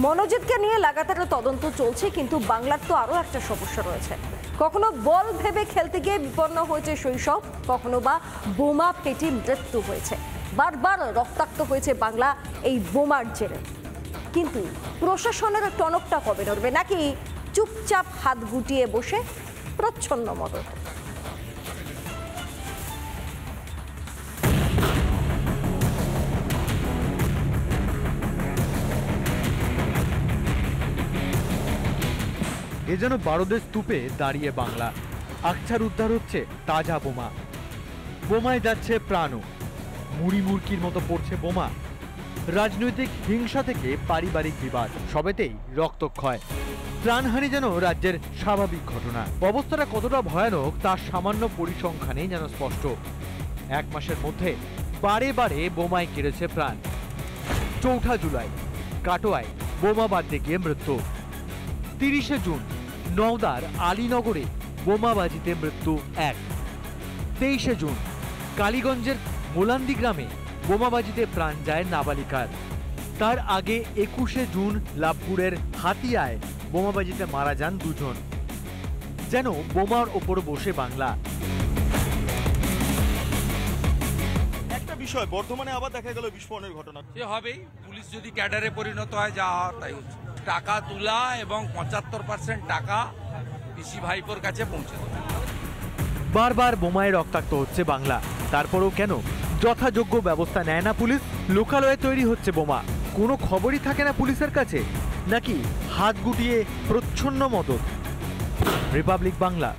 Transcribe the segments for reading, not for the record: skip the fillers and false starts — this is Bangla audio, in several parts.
মনোজিৎকে নিয়ে লাগাতার তদন্ত চলছে, কিন্তু বাংলার তো আরও একটা সমস্যা রয়েছে। কখনো বল ভেবে খেলতে গিয়ে বিপন্ন হয়েছে শৈশব, কখনো বা বোমা পেটে মৃত্যু হয়েছে। বারবার রক্তাক্ত হয়েছে বাংলা এই বোমার জেরে। কিন্তু প্রশাসনের টনকটা কবে নড়বে, নাকি চুপচাপ হাত গুটিয়ে বসে প্রচ্ছন্ন মদত? এ যেন বারোদের স্তূপে দাঁড়িয়ে বাংলা। আকছার উদ্ধার হচ্ছে তাজা বোমা, বোমায় যাচ্ছে প্রাণও। মুড়ি মুরকির মতো পড়ছে বোমা। রাজনৈতিক হিংসা থেকে পারিবারিক বিবাদ, সবেতেই রক্তক্ষয়। প্রাণহানি যেন রাজ্যের স্বাভাবিক ঘটনা। অবস্থাটা কতটা ভয়ানক তার সামান্য পরিসংখ্যানেই যেন স্পষ্ট। 1 মাসের মধ্যে বারে বারে বোমায় কেড়েছে প্রাণ। 4 জুলাই কাটোয়ায় বোমা বাঁধতে গিয়ে মৃত্যু। 30 জুন নওদার আলীনগরে বোমাবাজিতে মৃত্যু 1। 23 জুন কালীগঞ্জের মোলান্দি গ্রামে বোমাবাজিতে প্রাণ যায় নাবালিকার। তার আগে 21 জুন লাভপুরের হাতিয়ায় বোমাবাজিতে মারা যান 2 জন। যেন বোমার ওপর বসে বাংলা। একটা বিষয়, বর্ধমানে আবার দেখা গেল বিস্ফোরণের ঘটনা। সে হবেই, পুলিশ যদি ক্যাডারে পরিণত হয়, যা হওয়ার তাই হচ্ছে। টাকা তোলা এবং 75% টাকা পিসি ভাইপোর কাছে পৌঁছে দেবে। বারবার বোমায় রক্তাক্ত হচ্ছে বাংলা, তারপরেও কেন যথাযোগ্য ব্যবস্থা নেয় না পুলিশ? লোকালয়ে তৈরি হচ্ছে বোমা, কোনো খবরই থাকে না পুলিশের কাছে, নাকি হাত গুটিয়ে প্রচ্ছন্ন মদত? রিপাবলিক বাংলা।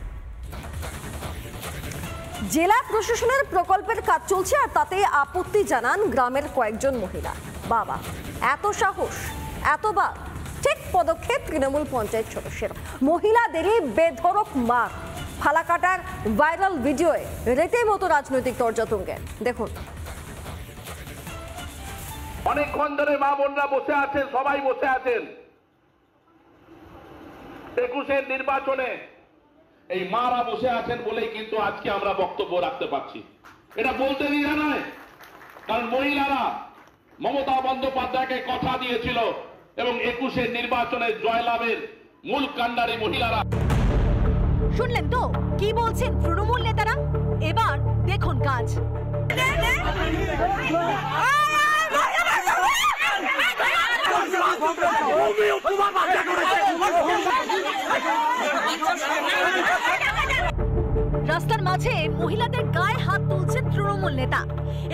জেলা প্রশাসনের প্রকল্পের কাজ চলছে, আর তাতে আপত্তি জানান গ্রামের কয়েকজন মহিলা। বাবা, এত সাহস, এতবার ঠিক পদক্ষেপ তৃণমূল পঞ্চায়েত সদস্যের। মহিলাদেরই বেধড়ক মার। ফালাকাটার ভাইরাল ভিডিওয়ে রীতিমতো রাজনৈতিক তর্জা-তুঙ্গে। দেখুন। অনেকক্ষণ ধরে মা বোনরা বসে আছেন, সবাই বসে আছেন। 21-এর নির্বাচনে এই মারা বসে আছেন বলেই কিন্তু আজকে আমরা বক্তব্য রাখতে পারছি। এটা বলতে দ্বিধা নয়, কারণ মহিলারা মমতা বন্দ্যোপাধ্যায়কে কথা দিয়েছিল এবং 21-এর নির্বাচনে জয়লাভের মূল কাণ্ডারি মহিলারা। শুনলেন তো কি বলছেন তৃণমূল নেতারা? এবার দেখুন কাজ। রাস্তার মাঝে মহিলাদের গায়ে হাত তুলছেন তৃণমূল নেতা।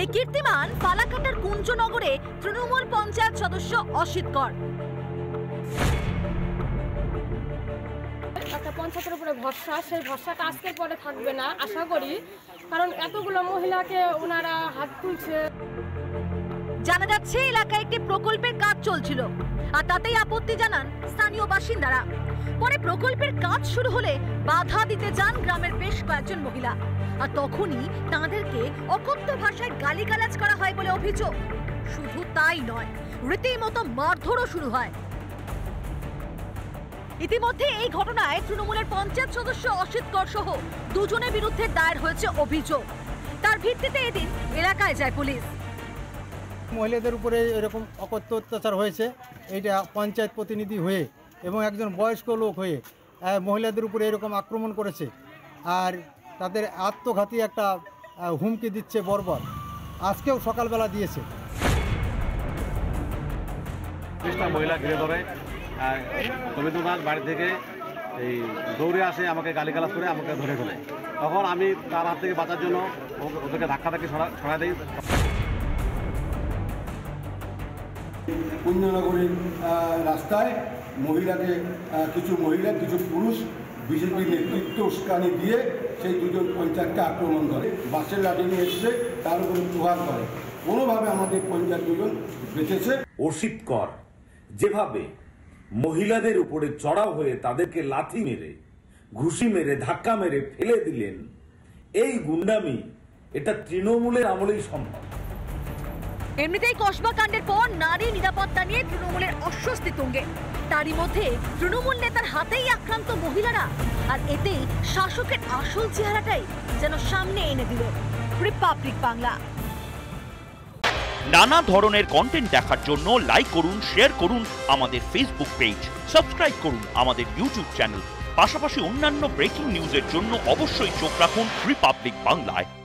এই কীর্তিমান ফালাকাটার কুঞ্জনগরে তৃণমূল পঞ্চায়েত সদস্য অসিত কর। একটা পঞ্চায়েতের উপরে ভরসা, সেই ভরসাটা আজকের পরে থাকবে না আশা করি, কারণ এতগুলো মহিলাকে ওনারা হাত তুলছে। জানা যাচ্ছে এলাকায় একটি প্রকল্পের কাজ চলছিল, আর তাতেই আপত্তি জানান স্থানীয় বাসিন্দারা। পরে প্রকল্পের কাজ শুরু হলে বাধা দিতে যান গ্রামের বেশ কয়েকজন মহিলা, আর তখনই তাঁদেরকে অকথ্য ভাষায় গালিগালাজ করা হয় বলে অভিযোগ। শুধু তাই নয়, রীতিমতো মারধরও শুরু হয়। ইতিমধ্যে এই ঘটনায় তৃণমূলের পঞ্চায়েত সদস্য অসিত কর সহ 2 জনের বিরুদ্ধে দায়ের হয়েছে অভিযোগ। তার ভিত্তিতে এদিন এলাকায় যায় পুলিশ। মহিলাদের উপরে এরকম অকথ্য অত্যাচার হয়েছে, এইটা পঞ্চায়েত প্রতিনিধি হয়ে এবং একজন বয়স্ক লোক হয়ে মহিলাদের উপরে এরকম আক্রমণ করেছে, আর তাদের আত্মঘাতী একটা হুমকি দিচ্ছে বর্বর। আজকেও সকালবেলা দিয়েছে। মহিলা ঘিরে ধরে রবীন্দ্রনাথ বাড়ি থেকে এই দৌড়ে আসে, আমাকে গালিগালাজ করে আমাকে ধরে ফেলে। তখন আমি তার হাত থেকে বাঁচার জন্য ওদেরকে ধাক্কি সরাই দিই। কুঞ্জনগরের রাস্তায় কিছু মহিলা কিছু পুরুষ বিজেপি নেতৃত্ব উস্কানি দিয়ে সেই 2 জন পঞ্চায়েতকে আক্রমণ করে, বাসের লাঠি নিয়ে এসে তার উপরে প্রহার করে। কোনোভাবে আমাদের পঞ্চায়েত 2 জন বেঁচেছে। অসিত কর যেভাবে মহিলাদের উপরে চড়াও হয়ে তাদেরকে লাথি মেরে, ঘুষি মেরে, ধাক্কা মেরে ফেলে দিলেন, এই গুন্ডামি এটা তৃণমূলের আমলেই সম্ভব। এমনিতেই কসবা কাণ্ডের পর নারী নিরাপত্তা নিয়ে তৃণমূলের অস্বস্তি তুঙ্গে। তারই মধ্যে তৃণমূল নেতার হাতেই আক্রান্ত মহিলারা, আর এতেই শাসকের আসল চেহারাটাই যেন সামনে এনে দিল রিপাবলিক বাংলা। নানা ধরনের কন্টেন্ট দেখার জন্য লাইক করুন, শেয়ার করুন আমাদের ফেসবুক পেজ, সাবস্ক্রাইব করুন আমাদের ইউটিউব চ্যানেল। পাশাপাশি অন্যান্য ব্রেকিং নিউজের জন্য অবশ্যই চোখ রাখুন রিপাবলিক বাংলায়।